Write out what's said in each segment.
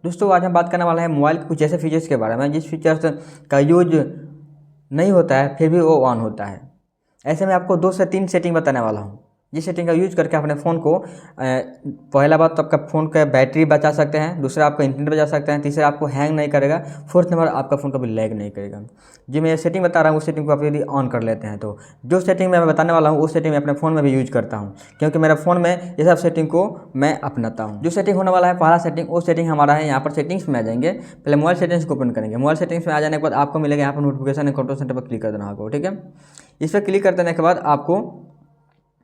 दोस्तों आज हम बात करने वाले हैं मोबाइल के कुछ ऐसे फीचर्स के बारे में जिस फीचर्स का यूज नहीं होता है फिर भी वो ऑन होता है। ऐसे में आपको 2 से 3 सेटिंग बताने वाला हूँ जिस सेटिंग का यूज करके अपने फ़ोन को पहला बात तो आपका फ़ोन का बैटरी बचा सकते हैं, दूसरा आपका इंटरनेट बचा सकते हैं, तीसरा आपको हैंग नहीं करेगा, फोर्थ नंबर आपका फ़ोन कभी लैग नहीं करेगा। जी मैं ये सेटिंग बता रहा हूँ उस सेटिंग को आप यदि ऑन कर लेते हैं तो जो सेटिंग मैं बताने वाला हूँ उस सेटिंग मैं अपने फ़ोन में भी यूज करता हूँ क्योंकि मेरे फ़ोन में ये सब सेटिंग को मैं अपनाता हूँ। जो सेटिंग होने वाला है पहला सेटिंग वो सेटिंग हमारा है यहाँ पर सेटिंग्स में आ जाएंगे। पहले मोबाइल सेटिंग्स को ओपन करेंगे। मोबाइल सेटिंग्स में आ जाने के बाद आपको मिलेगा यहाँ पर नोटिफिकेशन एंड कंट्रोल सेंटर पर क्लिक कर देना होगा। ठीक है, इस पर क्लिक कर देने के बाद आपको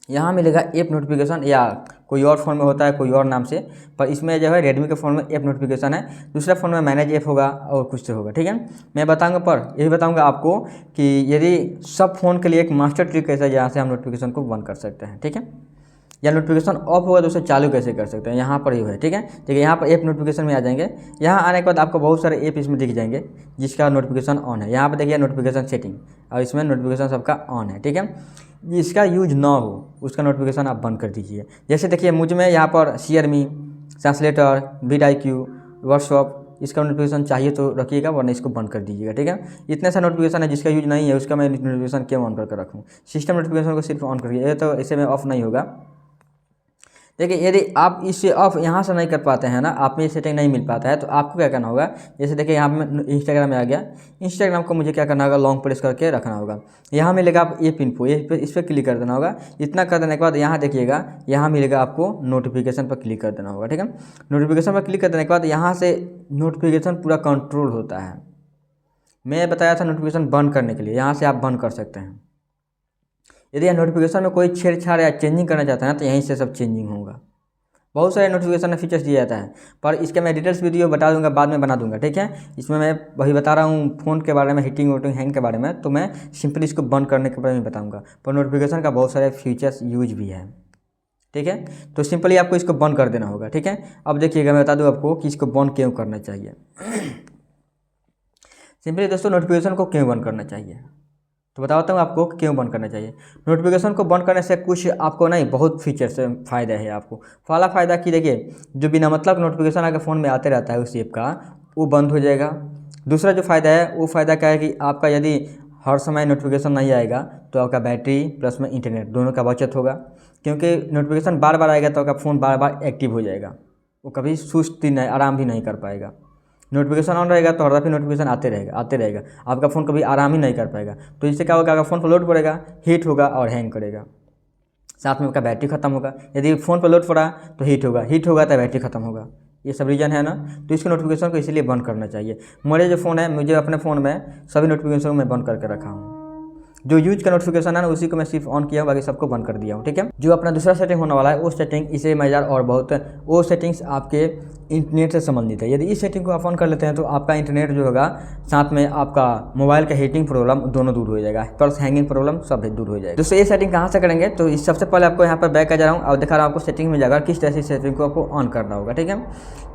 यहाँ मिलेगा ऐप नोटिफिकेशन, या कोई और फ़ोन में होता है कोई और नाम से, पर इसमें जो है रेडमी के फ़ोन में ऐप नोटिफिकेशन है, दूसरा फ़ोन में मैनेज ऐप होगा और कुछ से होगा। ठीक है, मैं बताऊंगा, पर यही बताऊंगा आपको कि यदि सब फ़ोन के लिए एक मास्टर ट्रिक कैसे जहाँ से हम नोटिफिकेशन को बंद कर सकते हैं। ठीक है, या नोटिफिकेशन ऑफ होगा तो उसे चालू कैसे कर सकते हैं, यहाँ पर ही है। ठीक है, देखिए यहाँ पर ऐप नोटिफिकेशन में आ जाएंगे। यहाँ आने के बाद आपको बहुत सारे ऐप इसमें दिख जाएंगे जिसका नोटिफिकेशन ऑन है। यहाँ पर देखिए नोटिफिकेशन सेटिंग, और इसमें नोटिफिकेशन सबका ऑन है। ठीक है, जिसका यूज ना हो उसका नोटिफिकेशन आप बंद कर दीजिए। जैसे देखिए मुझ में यहाँ पर share me, translator, vidIQ, WhatsApp, इसका नोटिफिकेशन चाहिए तो रखिएगा वरना इसको बंद कर दीजिएगा। ठीक है, इतने सा नोटिफिकेशन है जिसका यूज नहीं है उसका मैं नोटिफिकेशन क्यों ऑन करके रखूँ। सिस्टम नोटिफिकेशन को सिर्फ ऑन करिए, ये तो इसे में ऑफ नहीं होगा। देखिए यदि आप इसे ऑफ यहाँ से नहीं कर पाते हैं ना, आप में ये सेटिंग नहीं मिल पाता है तो आपको क्या करना होगा। जैसे देखिए यहाँ पे इंस्टाग्राम में आ गया, इंस्टाग्राम को मुझे क्या करना होगा, लॉन्ग प्रेस करके रखना होगा। यहाँ मिलेगा आप ऐप इन्फो, इस पर क्लिक कर देना होगा। इतना कर देने के बाद यहाँ देखिएगा, यहाँ मिलेगा आपको नोटिफिकेशन पर क्लिक कर देना होगा। ठीक है, नोटिफिकेशन पर क्लिक कर देने के बाद यहाँ से नोटिफिकेशन पूरा कंट्रोल होता है। मैं बताया था नोटिफिकेशन बंद करने के लिए, यहाँ से आप बंद कर सकते हैं। यदि नोटिफिकेशन में कोई छेड़छाड़ या चेंजिंग करना चाहता है ना तो यहीं से सब चेंजिंग होगा। बहुत सारे नोटिफिकेशन में फीचर्स दिया जाता है, पर इसके मैं डिटेल्स वीडियो बता दूंगा, बाद में बना दूंगा। ठीक है, इसमें मैं वही बता रहा हूँ फ़ोन के बारे में, हीटिंग वोटिंग हैंग के बारे में, तो मैं सिंपली इसको बंद करने के बारे में बताऊँगा। पर नोटिफिकेशन का बहुत सारे फीचर्स यूज भी है। ठीक है, तो सिंपली आपको इसको बंद कर देना होगा। ठीक है, अब देखिएगा मैं बता दूँ आपको कि इसको बंद क्यों करना चाहिए। सिंपली दोस्तों नोटिफिकेशन को क्यों बंद करना चाहिए तो बताता हूँ आपको क्यों बंद करना चाहिए। नोटिफिकेशन को बंद करने से कुछ आपको नहीं, बहुत फीचर से फ़ायदा है आपको। पहला फ़ायदा कि देखिए जो बिना मतलब नोटिफिकेशन अगर फ़ोन में आते रहता है उस ऐप का, वो बंद हो जाएगा। दूसरा जो फ़ायदा है वो फ़ायदा क्या है कि आपका यदि हर समय नोटिफिकेशन नहीं आएगा तो आपका बैटरी प्लस में इंटरनेट दोनों का बचत होगा, क्योंकि नोटिफिकेशन बार बार आएगा तो आपका फ़ोन बार बार एक्टिव हो जाएगा, वो कभी सुस्ती नहीं, आराम भी नहीं कर पाएगा। नोटिफिकेशन ऑन रहेगा तो हर दफ़े नोटिफिकेशन आते रहेगा, आपका फ़ोन कभी आराम ही नहीं कर पाएगा। तो इससे क्या होगा, अगर फ़ोन पर लोड पड़ेगा, हीट होगा और हैंग करेगा, साथ में आपका बैटरी खत्म होगा। यदि फ़ोन पर लोड पड़ा तो हीट होगा तो बैटरी खत्म होगा। ये सब रीज़न है ना, तो इसके नोटिफिकेशन को इसीलिए बंद करना चाहिए। मेरे जो फ़ोन है, मुझे अपने फ़ोन में सभी नोटिफिकेशन को मैं बंद करके रखा हूँ। जो यूज का नोटिफिकेशन है ना उसी को मैं सिर्फ ऑन किया हूँ, बाकी सबको बंद कर दिया हूँ। ठीक है, जो अपना दूसरा सेटिंग होने वाला है वो सेटिंग इसे मज़ेदार और बहुत, वो सेटिंग्स आपके इंटरनेट से संबंधित है। यदि इस सेटिंग को आप ऑन कर लेते हैं तो आपका इंटरनेट जो होगा, साथ में आपका मोबाइल का हीटिंग प्रॉब्लम दोनों दूर हो जाएगा, प्लस हैंगिंग प्रॉब्लम सब दूर हो जाएगा। दोस्तों ये सेटिंग कहाँ से करेंगे, तो इस सबसे पहले आपको यहाँ पर बैक आ जा रहा हूँ और दिखा रहा हूँ आपको सेटिंग में जाकर किस तरह से सेटिंग को आपको ऑन करना होगा। ठीक है,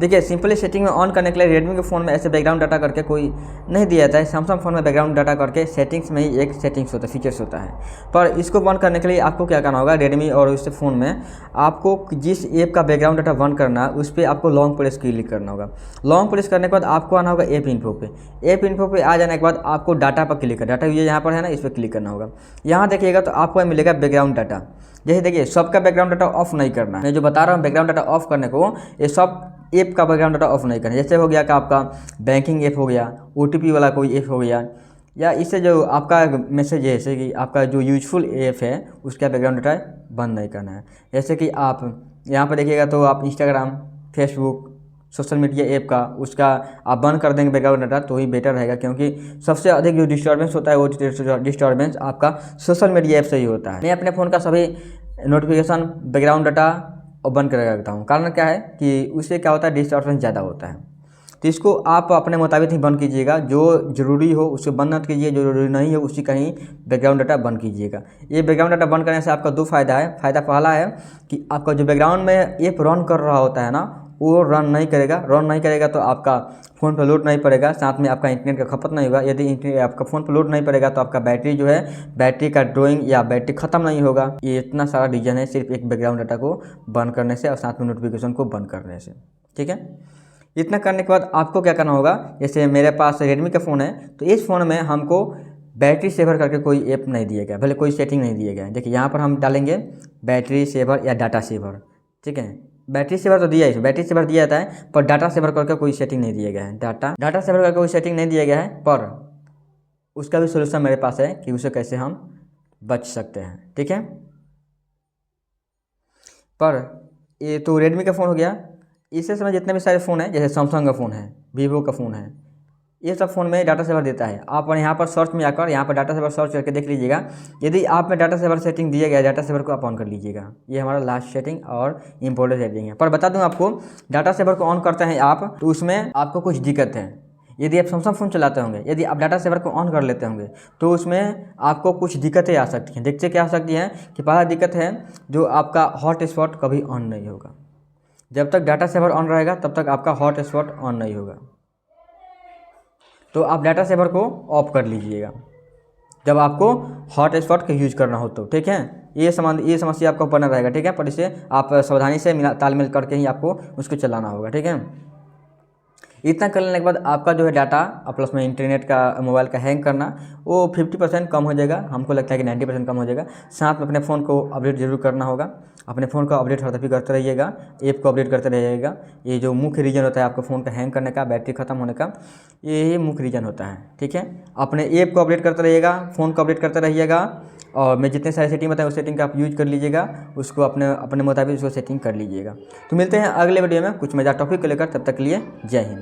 देखिए सिंपली सेटिंग में ऑन करने के लिए रेडमी के फ़ोन में ऐसे बैकग्राउंड डाटा करके कोई नहीं दिया जाता है। सैमसंग फ़ोन में बैकग्राउंड डाटा करके सेटिंग्स में ही एक सेटिंग्स होता है, फीचर्स होता है। पर इसको बंद करने के लिए आपको क्या करना होगा, रेडमी और उस फ़ोन में आपको जिस ऐप का बैकग्राउंड डाटा बंद करना है उस पर आपको लॉन्ग प्रेस क्लिक करना होगा। लॉन्ग प्रेस करने के बाद आपको आना होगा ऐप इन्फो पे। ऐप इन्फो पे आ जाने के बाद आपको डाटा पर क्लिक करना, डाटा ये यहाँ पर है ना, इस पर क्लिक करना होगा। यहाँ देखिएगा तो आपको मिलेगा बैकग्राउंड डाटा। जैसे देखिए सबका बैकग्राउंड डाटा ऑफ नहीं करना है, मैं जो बता रहा हूँ बैकग्राउंड डाटा ऑफ करने को, ये सब ऐप का बैकग्राउंड डाटा ऑफ नहीं करना। जैसे हो गया कि आपका बैंकिंग ऐप हो गया, OTP वाला कोई ऐप हो गया, या इससे जो आपका मैसेज है, जैसे कि आपका जो यूजफुल ऐप है उसका बैकग्राउंड डाटा बंद नहीं करना है। जैसे कि आप यहाँ पर देखिएगा तो आप Instagram, Facebook, social media app का उसका आप बंद कर देंगे बैकग्राउंड डाटा तो ही बेटर रहेगा, क्योंकि सबसे अधिक जो डिस्टर्बेंस होता है वो डिस्टर्बेंस आपका सोशल मीडिया ऐप से ही होता है। मैं अपने फ़ोन का सभी नोटिफिकेशन बैकग्राउंड डाटा और बंद करके रखता हूँ। कारण क्या है कि उससे क्या होता है, डिस्टर्बेंस ज़्यादा होता है। तो इसको आप अपने मुताबिक ही बंद कीजिएगा, जो ज़रूरी हो उसको बंद मत कीजिए, जो ज़रूरी नहीं हो उसी का ही बैकग्राउंड डाटा बंद कीजिएगा। ये बैकग्राउंड डाटा बंद करने से आपका दो फ़ायदा है। फ़ायदा पहला है कि आपका जो बैकग्राउंड में ऐप रन कर रहा होता है ना वो रन नहीं करेगा तो आपका फ़ोन पर लोड नहीं पड़ेगा, साथ में आपका इंटरनेट का खपत नहीं होगा। यदि आपका फ़ोन पर लोड नहीं पड़ेगा तो आपका बैटरी जो है, बैटरी का ड्राइंग या बैटरी ख़त्म नहीं होगा। ये इतना सारा रीज़न है सिर्फ एक बैकग्राउंड डाटा को बंद करने से और साथ में नोटिफिकेशन को बंद करने से। ठीक है, इतना करने के बाद आपको क्या करना होगा, जैसे मेरे पास रेडमी का फ़ोन है तो इस फ़ोन में हमको बैटरी सेवर करके कोई ऐप नहीं दिया गया, भले कोई सेटिंग नहीं दिया गया है। देखिए यहाँ पर हम डालेंगे बैटरी सेवर या डाटा सेवर, ठीक है। बैटरी सेवर तो दिया है, बैटरी सेवर दिया जाता है, पर डाटा सेवर करके कोई सेटिंग नहीं दिया गया है। डाटा सेवर करके कोई सेटिंग नहीं दिया गया है, पर उसका भी सोल्यूशन मेरे पास है कि उसे कैसे हम बच सकते हैं, ठीक है। पर ये तो रेडमी का फ़ोन हो गया। इससे समय जितने भी सारे फ़ोन हैं, जैसे सैमसंग का फ़ोन है, वीवो का फ़ोन है, ये सब फ़ोन में डाटा सेवर देता है। आप यहाँ पर सर्च में आकर यहाँ पर डाटा सेवर सर्च करके देख लीजिएगा। यदि आप में डाटा सेवर सेटिंग दिया गया, डाटा सेवर को आप ऑन कर लीजिएगा। ये हमारा लास्ट सेटिंग और इम्पोर्टेंट सेटिंग है। पर बता दूँ आपको, डाटा सेवर को ऑन करते हैं आप तो उसमें आपको कुछ दिक्कत है। यदि आप सैमसंग फ़ोन चलाते होंगे, यदि आप डाटा सेवर को ऑन कर लेते होंगे तो उसमें आपको कुछ दिक्कतें आ सकती हैं। देखते क्या आ सकती हैं कि पहला दिक्कत है जो आपका हॉटस्पॉट कभी ऑन नहीं होगा। जब तक डाटा सेवर ऑन रहेगा तब तक आपका हॉटस्पॉट ऑन नहीं होगा। तो आप डाटा सेवर को ऑफ कर लीजिएगा जब आपको हॉटस्पॉट का यूज करना हो तो, ठीक है। ये समस्या आपको बना रहेगा, ठीक है। पर इसे आप सावधानी से तालमेल करके ही आपको उसको चलाना होगा, ठीक है। इतना कर लेने के बाद आपका जो है डाटा प्लस में इंटरनेट का, मोबाइल का हैंग करना वो 50% कम हो जाएगा। हमको लगता है कि 90% कम हो जाएगा। साथ में अपने फ़ोन को अपडेट जरूर करना होगा। अपने फ़ोन को अपडेट हर दफ़ी करते रहिएगा, ऐप को अपडेट करते रहिएगा। ये जो मुख्य रीज़न होता है आपके फ़ोन का हैंग करने का, बैटरी ख़त्म होने का, ये मुख्य रीज़न होता है, ठीक है। अपने ऐप को अपडेट करते रहिएगा, फ़ोन को अपडेट करते रहिएगा। और मैं जितने सारे सेटिंग बताए उस सेटिंग का आप यूज कर लीजिएगा, उसको अपने मुताबिक उसको सेटिंग कर लीजिएगा। तो मिलते हैं अगले वीडियो में कुछ मज़ेदार टॉपिक को लेकर, तब तक के लिए जय हिंद।